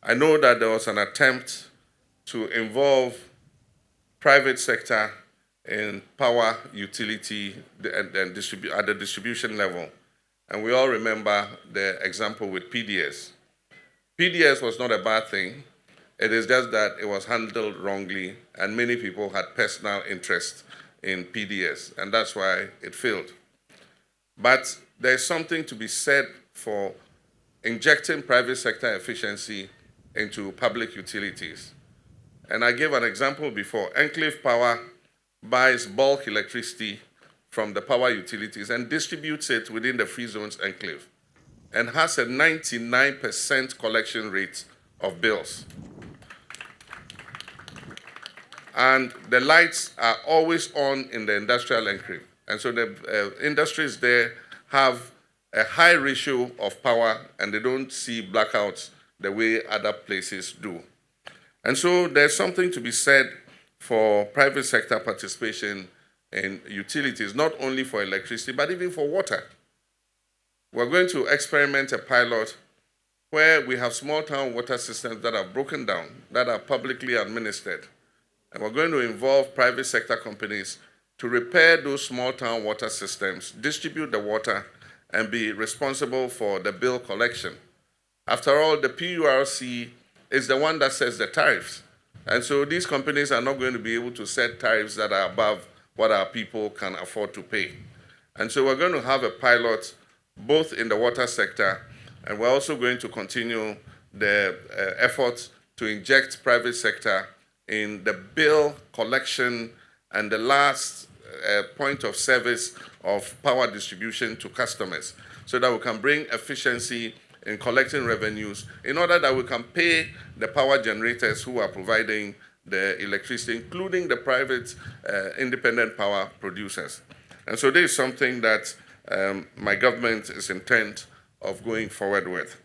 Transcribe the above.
I know that there was an attempt to involve private sector in power utility and at the distribution level. And we all remember the example with PDS. PDS was not a bad thing. It is just that it was handled wrongly, and many people had personal interest in PDS, and that's why it failed. But there's something to be said for injecting private sector efficiency into public utilities. And I gave an example before. Enclave Power buys bulk electricity from the power utilities and distributes it within the free zones enclave and has a 99% collection rate of bills. And the lights are always on in the industrial enclave. And so the industries there have a high ratio of power, and they don't see blackouts the way other places do. And so there's something to be said for private sector participation in utilities, not only for electricity, but even for water. We're going to experiment a pilot where we have small town water systems that are broken down, that are publicly administered. And we're going to involve private sector companies to repair those small town water systems, distribute the water, and be responsible for the bill collection. After all, the PURC is the one that sets the tariffs. And so these companies are not going to be able to set tariffs that are above what our people can afford to pay. And so we're going to have a pilot both in the water sector, and we're also going to continue the efforts to inject private sector in the bill collection and the last point of service of power distribution to customers, so that we can bring efficiency in collecting revenues in order that we can pay the power generators who are providing the electricity, including the private independent power producers. And so this is something that my government is intent of going forward with.